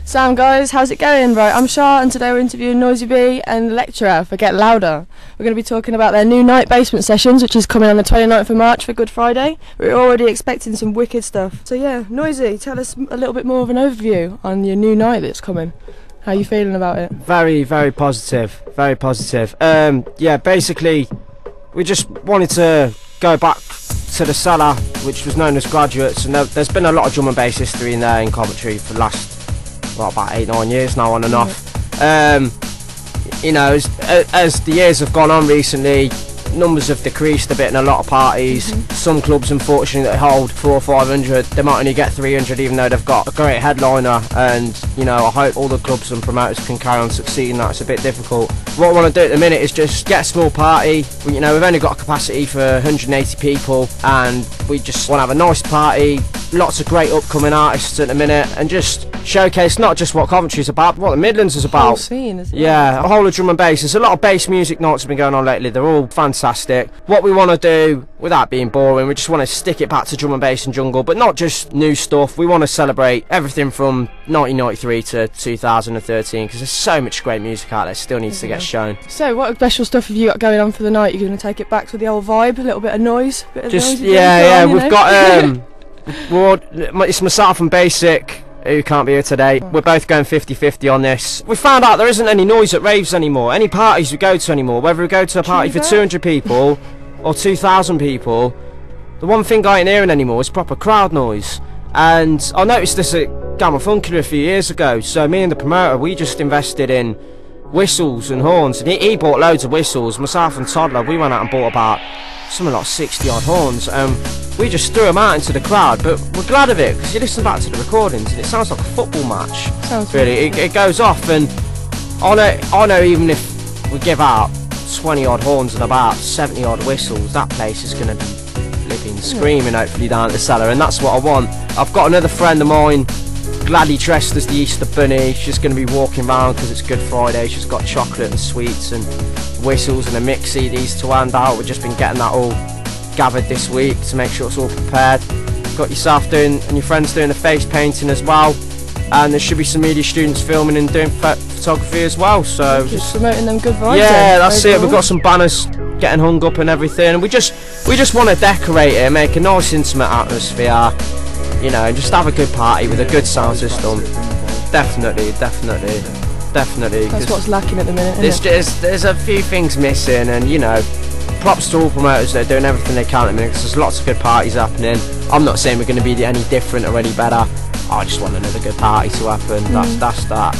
Sam guys, how's it going? Right, I'm Char and today we're interviewing Noizee B and Lecturah for Get Louder. We're going to be talking about their new night basement sessions, which is coming on the 29th of March for Good Friday. We're already expecting some wicked stuff. So yeah, Noizee, tell us a little bit more of an overview on your new night that's coming. How are you feeling about it? Very, very positive. Very positive. Yeah, basically, we just wanted to go back to the cellar, which was known as Graduates, and there's been a lot of drum and bass history in there in Coventry for the last, well, about 8-9 years now, on and off. You know, as the years have gone on recently, numbers have decreased a bit in a lot of parties. Some clubs, unfortunately, that hold 400 or 500, they might only get 300, even though they've got a great headliner. And you know, I hope all the clubs and promoters can carry on succeeding. That's a bit difficult. What I want to do at the minute is just get a small party. You know, we've only got a capacity for 180 people, and we just want to have a nice party. Lots of great upcoming artists at the minute, and just showcase not just what Coventry's about, but what the Midlands is about. The whole scene as well. Yeah, a whole of drum and bass. There's a lot of bass music nights have been going on lately. They're all fantastic. What we want to do, without being boring, we just want to stick it back to drum and bass and jungle, but not just new stuff. We want to celebrate everything from 1993 to 2013, because there's so much great music out there still needs to get shown. So what special stuff have you got going on for the night? You're going to take it back to the old vibe, a little bit of noise, bit of Just noise yeah, on, we've got it's myself and Basic who can't be here today. We're both going 50-50 on this. We found out there isn't any noise at raves anymore, any parties we go to anymore, whether we go to a party for 200 people or 2,000 people, the one thing I ain't hearing anymore is proper crowd noise. And I noticed this at Gamma Funky a few years ago, so me and the promoter, we just invested in whistles and horns, and he bought loads of whistles. Myself and Toddler, we went out and bought about something like 60 odd horns. We just threw them out into the crowd, but we're glad of it, because you listen back to the recordings and it sounds like a football match. Sounds really, it goes off. And I know even if we give out 20 odd horns and about 70 odd whistles, that place is going to be flipping screaming hopefully down at the cellar, and that's what I want. I've got another friend of mine, gladly dressed as the Easter Bunny. She's going to be walking around because it's Good Friday. She's got chocolate and sweets and whistles and a mix CDs to hand out. We've just been getting that all gathered this week to make sure it's all prepared. Got yourself doing, and your friends doing the face painting as well, and there should be some media students filming and doing photography as well. So just promoting them good vibes. Yeah, that's it. We've got some banners getting hung up and everything, and we just want to decorate it, make a nice intimate atmosphere, you know, and just have a good party with a good sound system. Definitely. That's what's lacking at the minute, isn't it? There's a few things missing, and you know, props to all promoters that are doing everything they can at the minute, because there's lots of good parties happening. I'm not saying we're going to be any different or any better. I just want another good party to happen. That's that.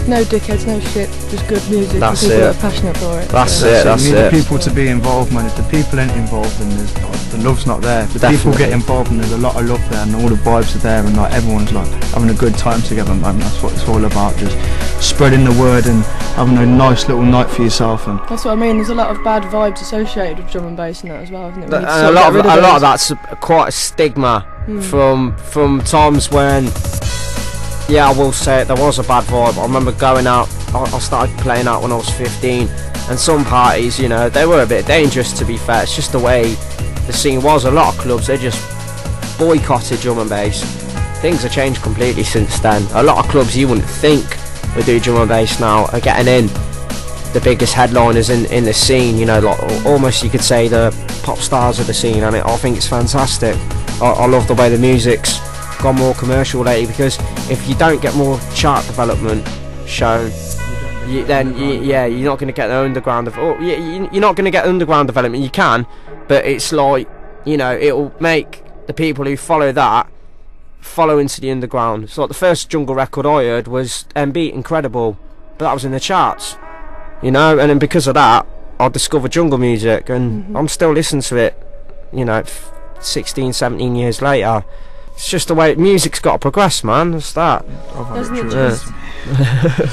No dickheads, no shit, just good music. That's people it. that are passionate for it. That's You need it. the people to be involved, man. If the people ain't involved, then the love's not there. If the people get involved, and there's a lot of love there, and all the vibes are there, and like everyone's like having a good time together, man. That's what it's all about. Just spreading the word and having a nice little night for yourself. And that's what I mean. There's a lot of bad vibes associated with drum and bass and that as well, isn't it? And a lot of that's quite a stigma from times when. Yeah, I will say it, there was a bad vibe. I remember going out, I started playing out when I was 15, and some parties, you know, they were a bit dangerous, to be fair. It's just the way the scene was. A lot of clubs, they just boycotted drum and bass. Things have changed completely since then. A lot of clubs you wouldn't think would do drum and bass now are getting in the biggest headliners in the scene, you know, like almost you could say the pop stars of the scene, and I think it's fantastic. I love the way the music's gone more commercial lately, because if you don't get more chart development shown, then you're not going to get the underground you're not going to get underground development. You can, but it's like, you know, it'll make the people who follow that follow into the underground. So like the first jungle record I heard was MB Incredible, but that was in the charts, you know, and then because of that I discovered jungle music, and I'm still listening to it, you know, 16, 17 years later. It's just the way music's got to progress, man. That's that.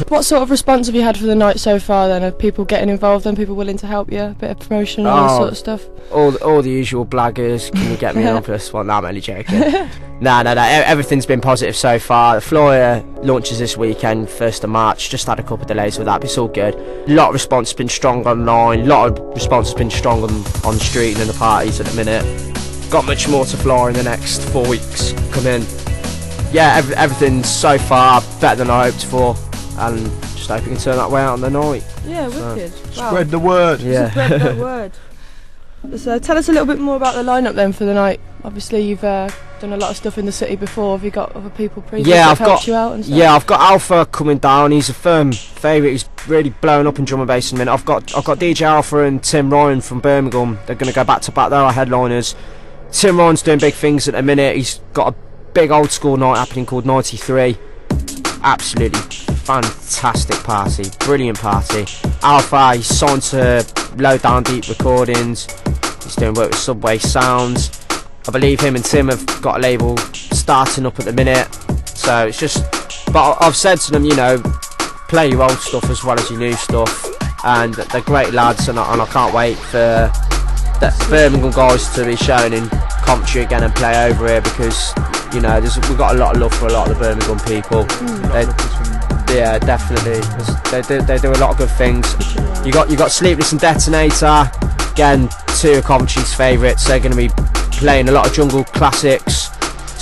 What sort of response have you had for the night so far then? Are people getting involved and people willing to help you? A bit of promotion and all that sort of stuff? All the usual blaggers. Can you get me on for this one? No, I'm only joking. No. Everything's been positive so far. The Flyer launches this weekend, 1st of March. Just had a couple of delays with that, but it's all good. A lot of response has been strong online. A lot of response has been strong on the street and in the parties at the minute. Got much more to fly in the next 4 weeks. Come in. yeah, everything's so far better than I hoped for, and just hope we can turn that way out on the night. Yeah, wicked. Wow. Spread the word. Yeah. Spread that word. So tell us a little bit more about the lineup then for the night. Obviously you've done a lot of stuff in the city before. Have you got other people previously that have helped you out and stuff? Yeah, I've got Alpha coming down. He's a firm favourite. He's really blowing up in drum and bass in a minute. I've got DJ Alpha and Tim Ryan from Birmingham. They're going to go back to back. They're our headliners. Tim Ryan's doing big things at the minute. He's got a big old school night happening called 93. Absolutely fantastic party, brilliant party. Alpha, he's signed to Low Down Deep Recordings. He's doing work with Subway Sounds. I believe him and Tim have got a label starting up at the minute. So it's just, but I've said to them, you know, play your old stuff as well as your new stuff, and they're great lads, and I can't wait for the Birmingham guys to be shown in Coventry again and play over here, because you know we've got a lot of love for a lot of the Birmingham people. Yeah, definitely. They do a lot of good things. You got Sleepless and Detonator, again, two of Coventry's favourites. They're going to be playing a lot of jungle classics,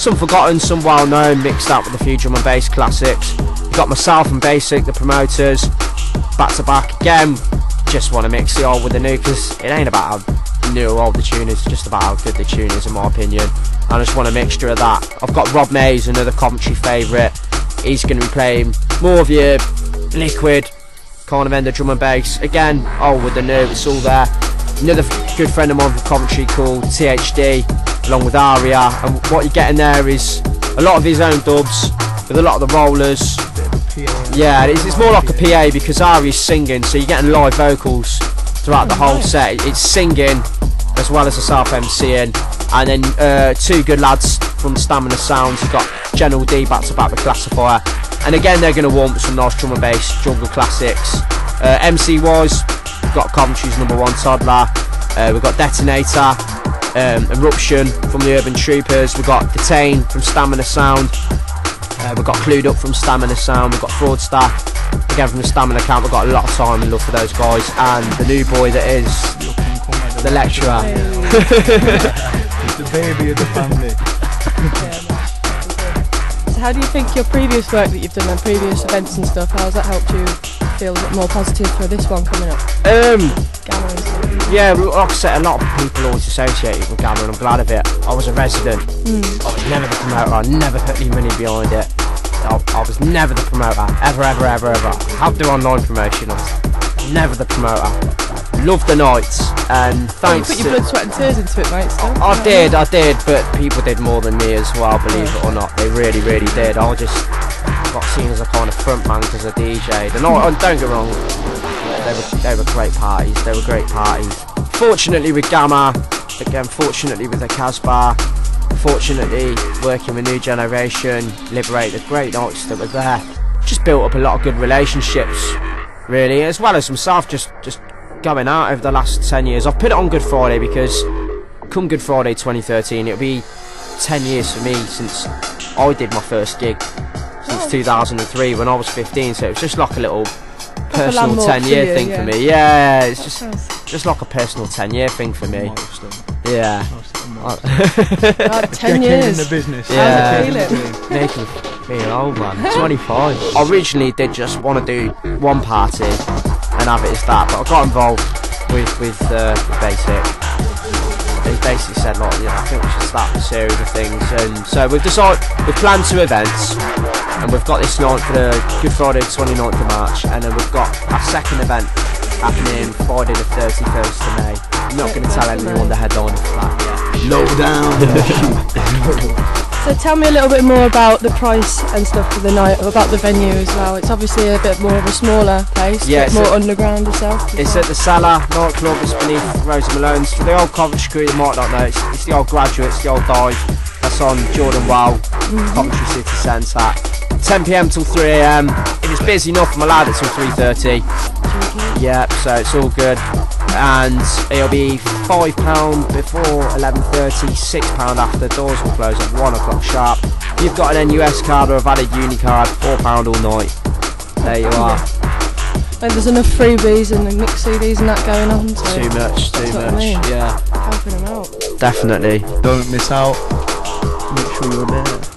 some forgotten, some well known, mixed up with a few drum and bass classics. You got myself and Basic, the promoters, back to back again. Just want to mix the old with the new, because it ain't about how new or old the tune is, it's just about how good the tune is, in my opinion. I just want a mixture of that. I've got Rob Mays, another Coventry favourite. He's going to be playing more of your liquid kind of end of drum and bass. Again, old with the new, it's all there. Another good friend of mine from Coventry called THD, along with Aria, and what you're getting there is a lot of his own dubs with a lot of the rollers. Yeah, it's more like a PA, because Aria's singing, so you're getting live vocals throughout the whole set. It's singing as well as the self MCing, and then two good lads from Stamina Sounds. You've got General D back to back with Classifier, and again they're going to warm up some nice drum and bass jungle classics. MC wise, we've got Coventry's #1 Toddler, we've got Detonator, Eruption from the Urban Troopers, we've got Detain from Stamina Sound, we've got Clued Up from Stamina Sound, we've got Fraudster again from the Stamina Camp. We've got a lot of time and love for those guys, and the new boy that is the Lecturer. The baby of the family. So how do you think your previous work that you've done and previous events and stuff, how has that helped you feel a bit more positive for this one coming up? Gamma and stuff. Yeah, like I said, a lot of people always associate it with Gamma, and I'm glad of it. I was a resident. I was never the promoter. I never put any money behind it. I was never the promoter, ever. Helped do online promotion. I was never the promoter. Loved the nights, and thanks. You put your blood, sweat and tears into it, mate, still. I did, but people did more than me as well, believe it or not. They really did. I just got seen as a kind of front man because I DJ'd. And don't get wrong, they were great parties. Fortunately with Gamma, again, fortunately with the Casbah, fortunately working with New Generation, Liberate, the great nights that were there. Just built up a lot of good relationships, really, as well as myself just going out over the last 10 years. I've put it on Good Friday because come Good Friday 2013 it'll be 10 years for me since I did my first gig, since 2003 when I was 15, so it was just like a little personal 10-year thing for me. Yeah, it's just like a personal 10-year thing for me. Yeah. 10 years in the business. Yeah. How's it feeling? Making me an old man. 25. I originally did just want to do one party and have it as that, but I got involved with Basic. They basically said, like, you know, I think we should start a series of things, and so we've planned 2 events, and we've got this night for the Good Friday 29th of March, and then we've got our second event happening Friday the 31st of May. I'm not going to tell anyone the headline for that yet. Low down. So tell me a little bit more about the price and stuff for the night, about the venue as well. It's obviously a bit more of a smaller place, yeah, a bit more underground itself. It's at the Cellar nightclub. It's beneath Rosie Malone's. For the old Coventry crew, you might not know, it's the old Graduates, the old dive. That's on Jordan Wow, Coventry City Centre. 10 PM till 3 AM. If it's busy enough, I'm allowed it till 3:30. Yeah, so it's all good. And it'll be £5 before 11:30, £6 after. Doors will close at 1 o'clock sharp. You've got an NUS card or a valid uni card, £4 all night. There you are. And there's enough freebies and the mix CDs and that going on. So too much. I mean. Yeah. Helping them out. Definitely. Don't miss out. Make sure you're there.